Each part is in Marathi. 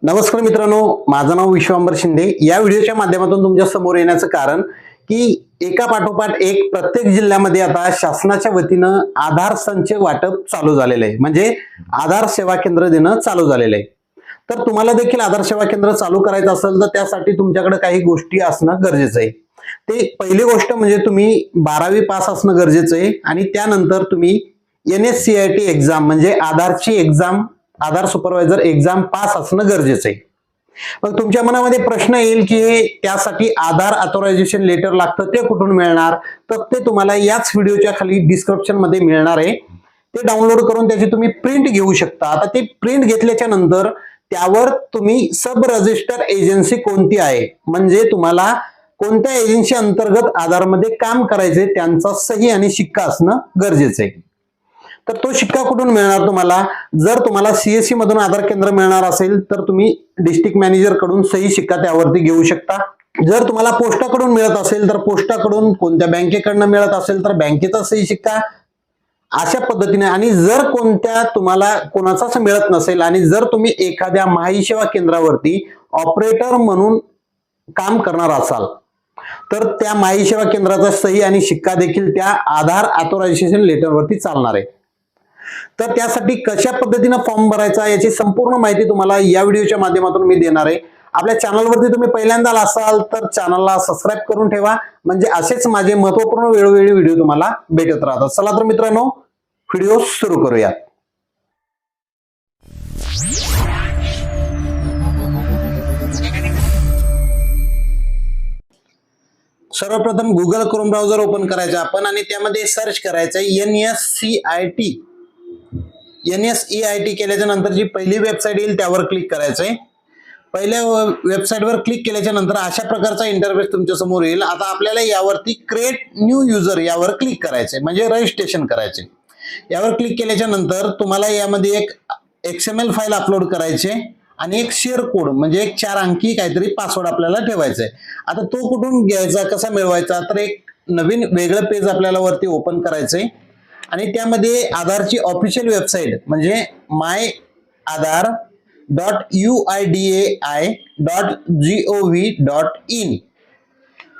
नमस्कार मित्रांनो, माझं नाव विश्वांबर शिंदे। या व्हिडिओच्या माध्यमातून तुमच्या समोर येण्याचं कारण की एका पाठोपाठ एक प्रत्येक जिल्ह्यामध्ये आता शासनाच्या वतीनं आधार संच वाटप चालू झालेलं आहे, म्हणजे आधार सेवा केंद्र देणं चालू झालेलं आहे। तर तुम्हाला देखील आधार सेवा केंद्र चालू करायचं असेल तर त्यासाठी तुमच्याकडे काही गोष्टी असणं गरजेचं आहे। ते पहिली गोष्ट म्हणजे तुम्ही 12वी पास असणं गरजेचं आहे आणि त्यानंतर तुम्ही NSCIT एक्झाम म्हणजे आधारची एक्झाम, आधार सुपरवायझर एक्झाम पास असणं गरजेचं आहे। मग तुमच्या मनामध्ये प्रश्न येईल की त्यासाठी आधार ऑथरायझेशन लेटर लागतं, ते कुठून मिळणार? तर ते तुम्हाला याच व्हिडिओच्या खाली डिस्क्रिप्शन मध्ये मिळणार आहे। ते डाउनलोड करून त्याची तुम्ही प्रिंट घेऊ शकता। आता ते प्रिंट घेतल्याच्या नंतर त्यावर तुम्ही सब रजिस्टर एजन्सी कोणती आहे, म्हणजे तुम्हाला कोणत्या एजन्सी अंतर्गत आधार मध्ये काम करायचे त्यांचा सही आणि शिक्का असणं गरजेचं आहे। तर तो शिक्का कुठून मिळणार तुम्हाला? जर तुम्हाला CSC मधून आधार केंद्र मिळणार असेल तर तुम्ही डिस्ट्रिक्ट मॅनेजर कडून सही शिक्का त्यावरती घेऊ शकता। जर तुम्हाला पोस्टाकडून मिळत असेल तर पोस्टाकडून, कोणत्या बँकेकडून मिळत असेल तर बँकेचा सही शिक्का, अशा पद्धतीने। आणि जर कोणत्या तुम्हाला कोणाचाच मिळत नसेल आणि जर तुम्ही एखाद्या महाई सेवा केंद्रावरती ऑपरेटर म्हणून काम करणार असाल तर त्या महाई सेवा केंद्राचा सही आणि शिक्का देखील त्या आधार ऑथरायझेशन लेटरवरती चालणार आहे। तर त्यासाठी कशा पद्धतीने फॉर्म भरायचा याची संपूर्ण माहिती तुम्हाला या व्हिडिओच्या माध्यमातून मी देणार आहे। आपल्या चॅनलवरती तुम्ही पहिल्यांदा असाल तर चॅनलला सबस्क्राइब करून ठेवा, म्हणजे असेच माझे महत्त्वपूर्ण वेळोवेळी व्हिडिओ तुम्हाला भेटत राहतात। चला तर मित्रांनो, व्हिडिओ सुरू करूया। सर्वप्रथम गुगल क्रोम ब्राउझर ओपन करायचं आपण आणि त्यामध्ये सर्च करायचं NSEIT केल्याच्या नंतर जी पहिली वेबसाईट येईल त्यावर क्लिक करायचंय। पहिल्या वेबसाईटवर क्लिक केल्याच्या नंतर अशा प्रकारचा इंटरफेस तुमच्या समोर येईल। आता आपल्याला यावरती क्रिएट न्यू युजर यावर क्लिक करायचंय, म्हणजे रजिस्ट्रेशन करायचे। यावर क्लिक केल्याच्या नंतर तुम्हाला यामध्ये एक XML फाईल अपलोड करायचे आणि एक शेअर कोड म्हणजे एक 4 अंकी काहीतरी पासवर्ड आपल्याला ठेवायचा आहे। आता तो कुठून घ्यायचा, कसा मिळवायचा? तर एक नवीन वेगळं पेज आपल्याला वरती ओपन करायचंय आणि त्यामध्ये आधारची ऑफिशियल वेबसाईट म्हणजे myAadhar.uidai.gov.in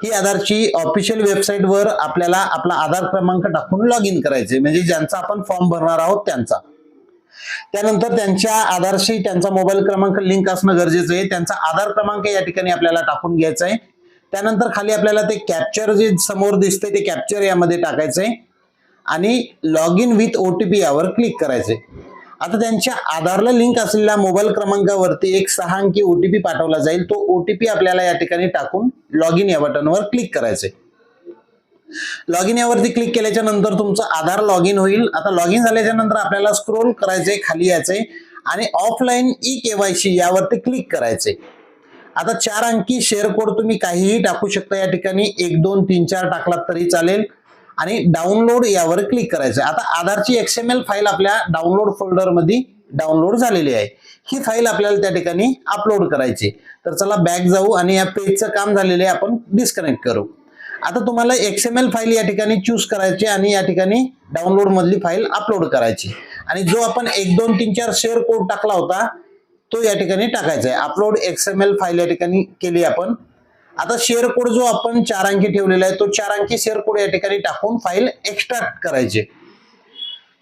ही आधारची ऑफिशियल वेबसाईट वर आपल्याला आपला आधार क्रमांक टाकून लॉग इन करायचे, म्हणजे ज्यांचा आपण फॉर्म भरणार आहोत त्यांचा। त्यानंतर त्यांच्या आधारशी त्यांचा मोबाईल क्रमांक लिंक असणं गरजेचं आहे। त्यांचा आधार क्रमांक या ठिकाणी आपल्याला टाकून घ्यायचा आहे। त्यानंतर खाली आपल्याला ते कॅप्चर जे समोर दिसते ते कॅप्चर यामध्ये टाकायचंय आणि लॉग इन विथ OTP यावर क्लिक करायचे। आता त्यांच्या आधारला लिंक असलेल्या मोबाईल क्रमांकावरती एक 6 अंकी OTP पाठवला जाईल। तो OTP आपल्याला या ठिकाणी टाकून लॉग इन या बटनवर क्लिक करायचे। लॉग इन यावरती क्लिक केल्याच्या नंतर तुमचं आधार लॉग इन होईल। आता लॉग इन झाल्याच्या नंतर आपल्याला स्क्रोल करायचे, खाली यायचे आणि ऑफलाईन eKYC यावरती क्लिक करायचे। आता 4 अंकी शेअर कोड तुम्ही काहीही टाकू शकता या ठिकाणी, 1 2 3 4 टाकलात तरी चालेल आणि डाउनलोड यावर क्लिक करायचं। आता आधारची XML फाईल आपल्या डाउनलोड फोल्डर मध्ये डाउनलोड झालेली आहे। ही फाईल आपल्याला त्या ठिकाणी अपलोड करायची। तर चला बॅक जाऊ आणि या पेजचं काम झालेलं आहे, आपण डिस्कनेक्ट करू। आता तुम्हाला XML फाईल या ठिकाणी चूज करायची आणि या ठिकाणी डाउनलोड मधली फाईल अपलोड करायची आणि जो आपण 1 2 3 4 शेअर कोड टाकला होता तो या ठिकाणी टाकायचा आहे। अपलोड XML फाईल या ठिकाणी केली आपण। आता शेअर कोड जो आपण 4 अंकी ठेवलेला आहे तो 4 अंकी शेअर कोड या ठिकाणी टाकून फाईल एक्स्ट्रॅक्ट करायची।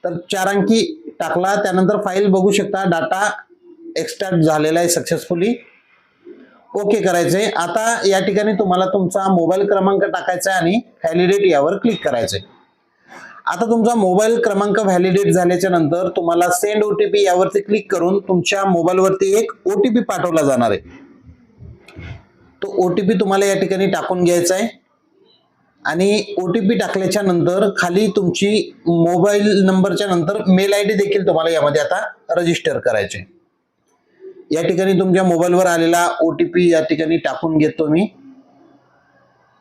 तर 4 अंकी टाकला, त्यानंतर फाईल बघू शकता डाटा एक्स्ट्रॅक्ट झालेला आहे सक्सेसफुली। ओके करायचंय। आता या ठिकाणी तुम्हाला तुमचा मोबाईल क्रमांक टाकायचा आहे आणि व्हॅलिडेट यावर क्लिक करायचंय। आता तुमचा मोबाईल क्रमांक व्हॅलिडेट झाल्याच्या नंतर तुम्हाला सेंड OTP यावरती क्लिक करून तुमच्या मोबाईलवरती एक OTP पाठवला जाणार आहे। तो OTP तुम्हाला या ठिकाणी टाकून घ्यायचा आहे आणि OTP टाकल्याच्या नंतर खाली तुमची मोबाईल नंबरच्या नंतर मेल ID देखील तुम्हाला यामध्ये आता रजिस्टर करायचे। या ठिकाणी तुमच्या मोबाईलवर आलेला OTP या ठिकाणी टाकून घेतो मी।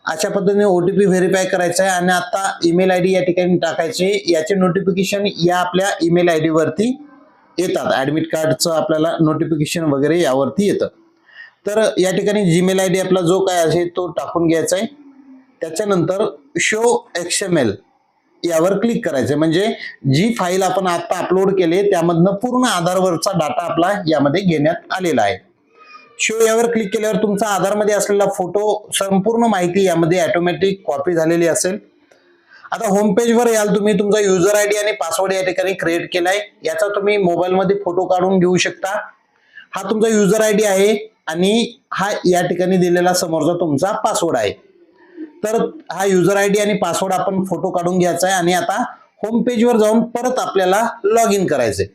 अशा पद्धतीने OTP व्हेरीफाय करायचा आहे आणि आता ईमेल ID या ठिकाणी टाकायचे। याचे नोटिफिकेशन या आपल्या ईमेल ID वरती येतात, ऍडमिट कार्डचं आपल्याला नोटिफिकेशन वगैरे यावरती येतं। तर या ठिकाणी जीमेल ID आपला जो काय असेल तो टाकून घ्यायचा आहे। त्याच्यानंतर शो XML यावर क्लिक करायचे, म्हणजे जी फाईल आपण आता अपलोड केली त्यामधनं पूर्ण आधारवरचा डाटा आपला यामध्ये घेण्यात आलेला आहे। शो यावर क्लिक केल्यावर तुमचा आधारमध्ये असलेला फोटो संपूर्ण माहिती यामध्ये ऑटोमॅटिक कॉपी झालेली असेल. आता होम पेजवर याल तुम्ही. तुमचा युजर आयडी आणि पासवर्ड या ठिकाणी क्रिएट केलाय. याचा तुम्ही मोबाईलमध्ये फोटो काढून घेऊ शकता. हा तुमचा युजर आयडी आहे आणि हा या ठिकाणी दिलेला समोरचा तुमचा पासवर्ड आहे. तर हा युजर आयडी आणि पासवर्ड आपण फोटो काढून घ्यायचा आहे आणि आता होम पेजवर जाऊन परत आपल्याला लॉग इन करायचंय.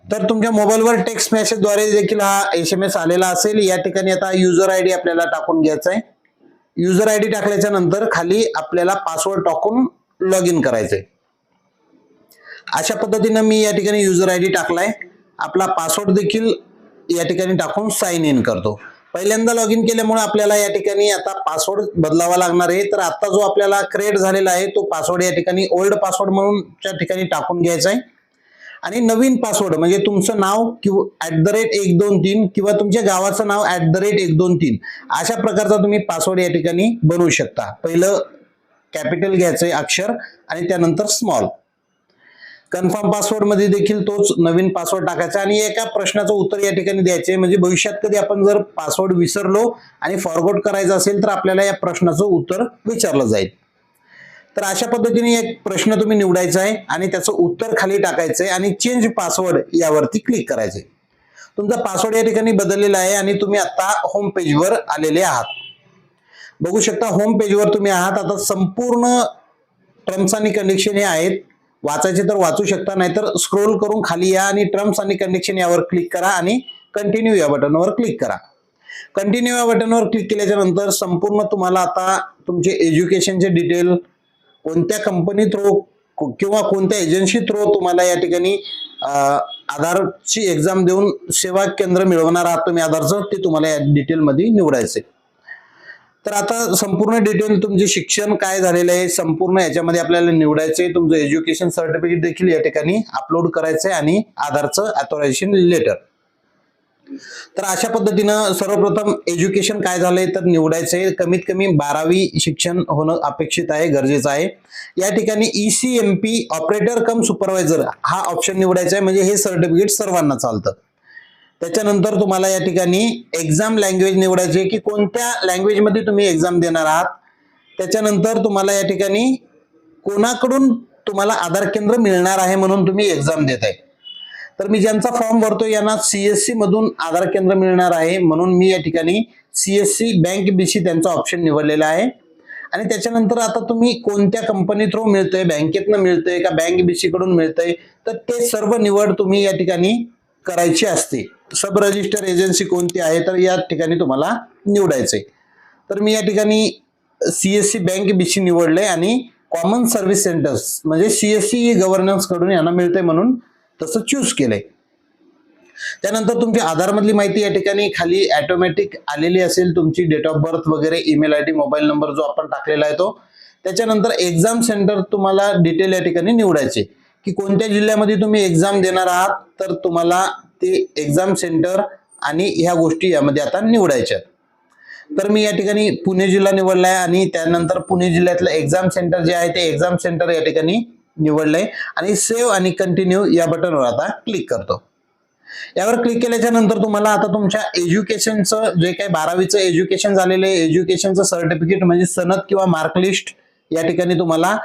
तर तुमच्या मोबाईलवर टेक्स्ट मेसेजद्वारे देखील हा SMS आलेला असेल. या ठिकाणी आता युजर आयडी आपल्याला टाकून घ्यायचा आहे. युजर आयडी टाकल्याच्या नंतर खाली आपल्याला पासवर्ड टाकून लॉग इन करायचंय. अशा पद्धतीनं मी या ठिकाणी युजर आयडी टाकलाय. आपला पासवर्ड देखील या ठिकाणी टाकून साइन इन करतो. पहिल्यांदा लॉग इन केल्यामुळे आपल्याला या ठिकाणी आता पासवर्ड बदलावा लागणार आहे. तर आता जो आपल्याला क्रिएट झालेला आहे तो पासवर्ड या ठिकाणी ओल्ड पासवर्ड म्हणून त्या ठिकाणी टाकून घ्यायचा आहे आणि नवीन पासवर्ड म्हणजे तुमचं नाव किंवा @123 किंवा तुमच्या गावाचं नाव @123 अशा प्रकारचा तुम्ही पासवर्ड या ठिकाणी बनवू शकता. पहिलं कॅपिटल घ्यायचंय अक्षर आणि त्यानंतर स्मॉल. कन्फर्म पासवर्ड मध्ये देखील तोच नवीन पासवर्ड टाकायचा आणि एका प्रश्नाचं उत्तर या ठिकाणी द्यायचे. म्हणजे भविष्यात कधी आपण जर पासवर्ड विसरलो आणि फॉरगॉट करायचं असेल तर आपल्याला या प्रश्नाचं उत्तर विचारलं जाईल. तर अशा पद्धतीने एक प्रश्न तुम्ही निवडायचा आहे आणि त्याचं उत्तर खाली टाकायचं आहे आणि चेंज पासवर्ड यावरती क्लिक करायचंय. तुमचा पासवर्ड या ठिकाणी बदललेला आहे आणि तुम्ही आता होम पेजवर आलेले आहात. बघू शकता होम पेजवर तुम्ही आहात. आता संपूर्ण टर्म्स आणि कंडिशन हे आहेत. वाचायचे तर वाचू शकता, नाहीतर स्क्रोल करून खाली या आणि टर्म्स आणि कंडिशन यावर क्लिक करा आणि कंटिन्यू या बटनवर क्लिक करा. कंटिन्यू या बटनवर क्लिक केल्याच्या नंतर संपूर्ण तुम्हाला आता तुमचे एज्युकेशनचे डिटेल, कोणत्या कंपनी थ्रू किंवा कोणत्या एजन्सी थ्रू तुम्हाला या ठिकाणी आधारची एक्झाम देऊन सेवा केंद्र मिळवणार आहात तुम्ही आधारचं, ते तुम्हाला या डिटेलमध्ये निवडायचे. तर आता संपूर्ण डिटेल तुमचे शिक्षण काय झालेलं आहे संपूर्ण याच्यामध्ये आपल्याला निवडायचे. तुमचं एज्युकेशन सर्टिफिकेट देखील या ठिकाणी अपलोड करायचंय आणि आधारचं ऑथरायझेशन लेटर. तर अशा पद्धतीनं सर्वप्रथम एज्युकेशन काय झालंय तर निवडायचंय. कमीत कमी 12वी शिक्षण होणं अपेक्षित आहे, गरजेचं आहे. या ठिकाणी ECMP ऑपरेटर कम सुपरवायझर हा ऑप्शन निवडायचा आहे. म्हणजे हे सर्टिफिकेट सर्वांना चालतं. त्याच्यानंतर तुम्हाला या ठिकाणी एक्झाम लँग्वेज निवडायची की कोणत्या लँग्वेज मध्ये तुम्ही एक्झाम देणार आहात. त्याच्यानंतर तुम्हाला या ठिकाणी कोणाकडून तुम्हाला आधार केंद्र मिळणार आहे म्हणून तुम्ही एक्झाम देताय. तर मी ज्यांचा फॉर्म भरतो यांना CSC मधून आधार केंद्र मिळणार आहे म्हणून मी या ठिकाणी CSC बँक BC त्यांचा ऑप्शन निवडलेला आहे. आणि त्याच्यानंतर आता तुम्ही कोणत्या कंपनी थ्रू मिळतंय, बँकेतनं मिळतंय का बँक BC कडून मिळतंय, तर ते सर्व निवड तुम्ही या ठिकाणी करायची असते. सब रजिस्टर एजन्सी कोणती आहे तर या ठिकाणी तुम्हाला निवडायचंय. तर मी या ठिकाणी CSC बँक BC निवडलंय आणि कॉमन सर्व्हिस सेंटर्स म्हणजे CSC गव्हर्नन्स कडून यांना मिळतंय म्हणून तसं चूज केलंय. त्यानंतर तुमची आधार मधली माहिती या ठिकाणी खाली ऑटोमॅटिक आलेली असेल. तुमची डेट ऑफ बर्थ वगैरे, ईमेल ID, मोबाईल नंबर जो आपण टाकलेला आहे तो. त्याच्यानंतर एक्झाम सेंटर तुम्हाला डिटेल या ठिकाणी निवडायचे की कोणत्या जिल्ह्यामध्ये तुम्ही एक्झाम देणार आहात. तर तुम्हाला ते एक्झाम सेंटर आणि ह्या गोष्टी यामध्ये आता निवडायच्या. तर मी या ठिकाणी पुणे जिल्हा निवडलाय आणि त्यानंतर पुणे जिल्ह्यातलं एक्झाम सेंटर जे आहे ते एक्झाम सेंटर या ठिकाणी निवडलंय आणि सेव्ह आणि कंटिन्यू या बटनवर आता क्लिक करतो. यावर क्लिक केल्याच्या नंतर तुम्हाला आता तुमच्या एज्युकेशनचं जे काही 12वीचं एज्युकेशन झालेलं आहे एज्युकेशनचं सर्टिफिकेट म्हणजे सनद किंवा मार्कलिस्ट या ठिकाणी तुम्हाला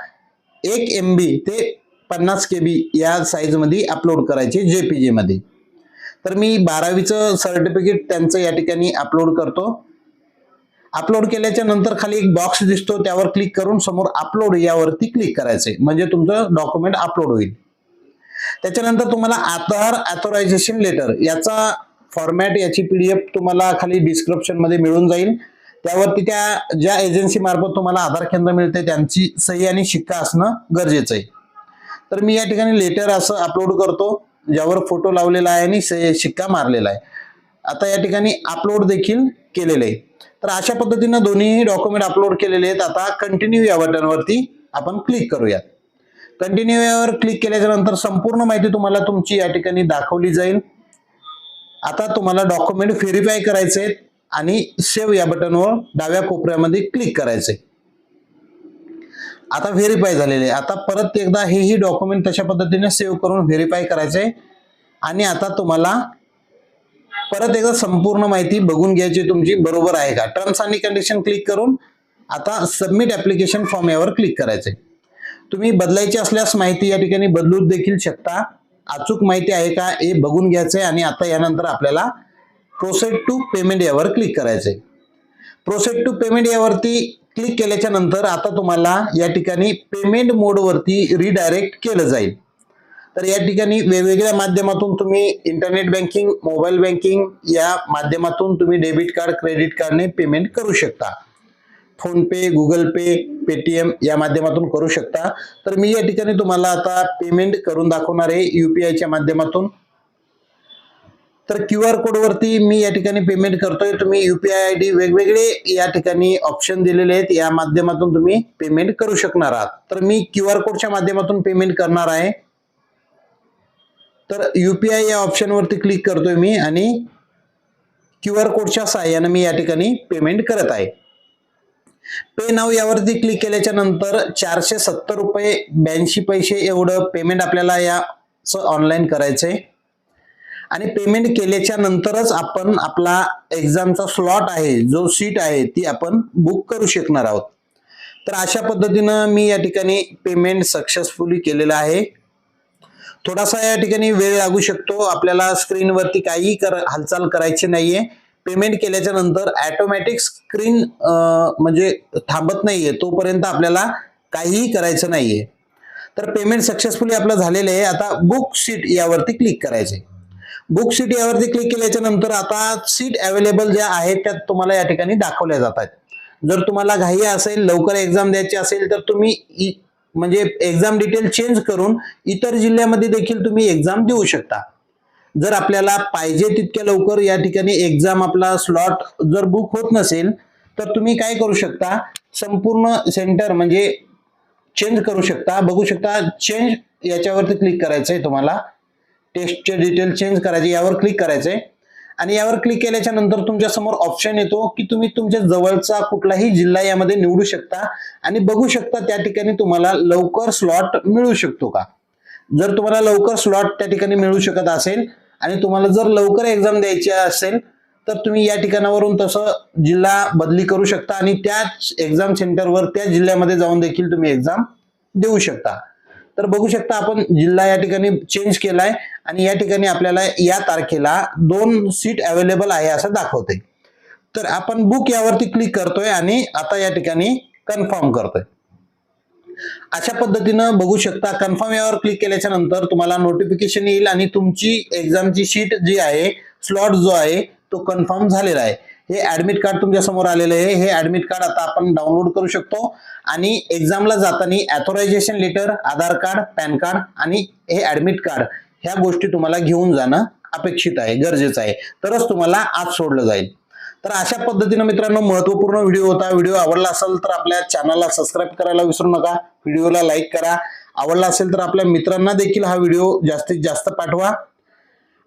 1 MB ते 50 KB या साईज मध्ये अपलोड करायचे JPG मध्ये. तर मी 12वीचं सर्टिफिकेट त्यांचं या ठिकाणी अपलोड करतो. अपलोड केल्याच्या नंतर खाली एक बॉक्स दिसतो त्यावर क्लिक करून समोर अपलोड यावरती क्लिक करायचंय म्हणजे तुमचं डॉक्युमेंट अपलोड होईल. त्याच्यानंतर तुम्हाला आधार ऑथरायझेशन लेटर याचा फॉर्मॅट याची PDF तुम्हाला खाली डिस्क्रिप्शन मध्ये मिळून जाईल. त्यावरती त्या ज्या एजन्सी मार्फत तुम्हाला आधार केंद्र मिळते त्यांची सही आणि शिक्का असणं गरजेचं आहे. तर मी या ठिकाणी लेटर असं अपलोड करतो ज्यावर फोटो लावलेला आहे आणि शिक्का मारलेला आहे. आता या ठिकाणी अपलोड देखील केलेलं आहे. तर अशा पद्धतीनं दोन्ही डॉक्युमेंट अपलोड केलेले आहेत. आता कंटिन्यू या बटनवरती आपण क्लिक करूयात. कंटिन्यू यावर क्लिक केल्याच्या नंतर संपूर्ण माहिती तुम्हाला तुमची या ठिकाणी दाखवली जाईल. आता तुम्हाला डॉक्युमेंट व्हेरीफाय करायचे आणि सेव्ह या बटनवर डाव्या कोपऱ्यामध्ये क्लिक करायचे. आता व्हेरीफाय झालेले. आता परत एकदा हेही डॉक्युमेंट तशा पद्धतीने सेव्ह करून व्हेरीफाय करायचे आणि आता तुम्हाला परत एकदा संपूर्ण माहिती बघून घ्यायची तुमची बरोबर आहे का. टर्म्स आणि कंडिशन क्लिक करून आता सबमिट ऍप्लिकेशन फॉर्म यावर क्लिक करायचंय. तुम्ही बदलायची असल्यास माहिती या ठिकाणी बदलू देखील शकता. अचूक माहिती आहे का हे बघून घ्यायचंय आणि आता यानंतर आपल्याला प्रोसेड टू पेमेंट यावर क्लिक करायचंय. प्रोसेड टू पेमेंट यावरती क्लिक केल्याच्या नंतर आता तुम्हाला या ठिकाणी पेमेंट मोड वरती रिडायरेक्ट केलं जाईल. तर या ठिकाणी वेगवेगळ्या माध्यमातून तुम्ही इंटरनेट बँकिंग, मोबाईल बँकिंग या माध्यमातून तुम्ही डेबिट कार्ड, क्रेडिट कार्डने पेमेंट करू शकता. फोन पे, गुगल पे, पेटीएम या माध्यमातून करू शकता. तर मी या ठिकाणी तुम्हाला आता पेमेंट करून दाखवणार आहे UPI च्या माध्यमातून. तर QR कोड वरती मी या ठिकाणी पेमेंट करतोय. तुम्ही UPI ID वेगवेगळे या ठिकाणी ऑप्शन दिलेले आहेत, या माध्यमातून तुम्ही पेमेंट करू शकणार आहात. तर मी QR कोडच्या माध्यमातून पेमेंट करणार आहे. तर UPI या ऑप्शन वरती क्लिक करतोय मी आणि QR कोडच्या सहाय्याने मी या ठिकाणी पेमेंट करत आहे. पे नाव यावरती क्लिक केल्याच्या नंतर 470 रुपये 82 पैसे एवढं पेमेंट आपल्याला या ऑनलाईन करायचंय. आणि पेमेंट केल्याच्या नंतरच आपण आपला एक्झामचा स्लॉट आहे, जो सीट आहे ती आपण बुक करू शकणार आहोत. तर अशा पद्धतीनं मी या ठिकाणी पेमेंट सक्सेसफुली केलेलं आहे. थोडासा या ठिकाणी वेळ लागू शकतो, आपल्याला स्क्रीनवरती काही हालचाल करायची नाहीये. पेमेंट केल्याच्या नंतर ऑटोमॅटिक स्क्रीन म्हणजे थांबत नाहीये, तोपर्यंत आपल्याला काहीही करायचं नाहीये. तर पेमेंट सक्सेसफुली आपलं झालेलं आहे. आता बुक सीट यावरती क्लिक करायचे. बुक सीट यावरती क्लिक केल्याच्या नंतर आता सीट अवेलेबल ज्या आहेत त्या तुम्हाला या ठिकाणी दाखवल्या जातात. जर तुम्हाला घाई असेल, लवकर एक्झाम द्यायची असेल तर तुम्ही म्हणजे एक्झाम डिटेल चेंज करून इतर जिल्ह्यामध्ये देखील तुम्ही एक्झाम देऊ शकता. जर आपल्याला पाहिजे तितक्या लवकर या ठिकाणी एक्झाम आपला स्लॉट जर बुक होत नसेल तर तुम्ही काय करू शकता, संपूर्ण सेंटर म्हणजे चेंज करू शकता. बघू शकता चेंज याच्यावरती क्लिक करायचंय. तुम्हाला टेस्टचे डिटेल चेंज करायचे, यावर क्लिक करायचंय. आणि यावर क्लिक केल्याच्या नंतर तुमच्या समोर ऑप्शन येतो की तुम्ही तुमच्या जवळचा कुठलाही जिल्हा यामध्ये निवडू शकता आणि बघू शकता त्या ठिकाणी तुम्हाला लवकर स्लॉट मिळू शकतो का. जर तुम्हाला लवकर स्लॉट त्या ठिकाणी मिळू शकत असेल आणि तुम्हाला जर लवकर एक्झाम द्यायची असेल तर तुम्ही या ठिकाणावरून तसं जिल्हा बदली करू शकता आणि त्याच एक्झाम सेंटरवर त्या जिल्ह्यामध्ये जाऊन देखील तुम्ही एक्झाम देऊ शकता. तर बघू शकता आपण जिल्हा या ठिकाणी चेंज केलाय आणि या ठिकाणी आपल्याला या तारखेला 2 सीट अवेलेबल आहे असं दाखवते. तर आपण बुक यावरती क्लिक करतोय आणि आता या ठिकाणी कन्फर्म करतोय. अशा पद्धतीनं बघू शकता कन्फर्म यावर क्लिक केल्याच्या नंतर तुम्हाला नोटिफिकेशन येईल आणि तुमची एक्झामची शीट जी आहे, स्लॉट जो आहे तो कन्फर्म झालेला आहे. हे ऍडमिट कार्ड तुमच्या समोर आलेलं आहे. हे ऍडमिट कार्ड आता आपण डाउनलोड करू शकतो आणि एक्झामला जाताना ऑथरायझेशन लेटर, आधार कार्ड, पॅन कार्ड आणि हे ऍडमिट कार्ड ह्या गोष्टी तुम्हाला घेऊन जाणं अपेक्षित आहे, गरजेचं आहे. तरच तुम्हाला आत सोडलं जाईल. तर अशा पद्धतीने मित्रांनो महत्त्वपूर्ण व्हिडिओ होता. व्हिडिओ आवडला असेल तर आपल्या चॅनलला सबस्क्राईब करायला विसरू नका. व्हिडिओला लाईक करा. आवडला असेल तर आपल्या मित्रांना देखील हा व्हिडिओ जास्तीत जास्त पाठवा.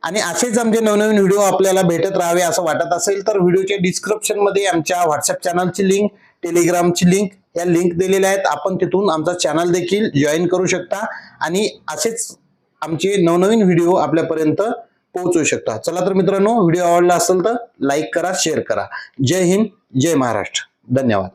आणि असेच आमचे नवनवीन व्हिडिओ आपल्याला भेटत राहावे असं वाटत असेल तर व्हिडिओच्या डिस्क्रिप्शन मध्ये आमच्या व्हॉट्सअप चॅनलची लिंक, टेलिग्रामची लिंक या लिंक दिलेल्या आहेत. आपण तिथून आमचा चॅनल देखील जॉईन करू शकता आणि असेच आमचे नवनवीन व्हिडिओ आपल्यापर्यंत पोहोचू शकता. चला तर मित्रांनो, व्हिडिओ आवडला असेल तर लाईक करा, शेअर करा. जय हिंद, जय महाराष्ट्र. धन्यवाद.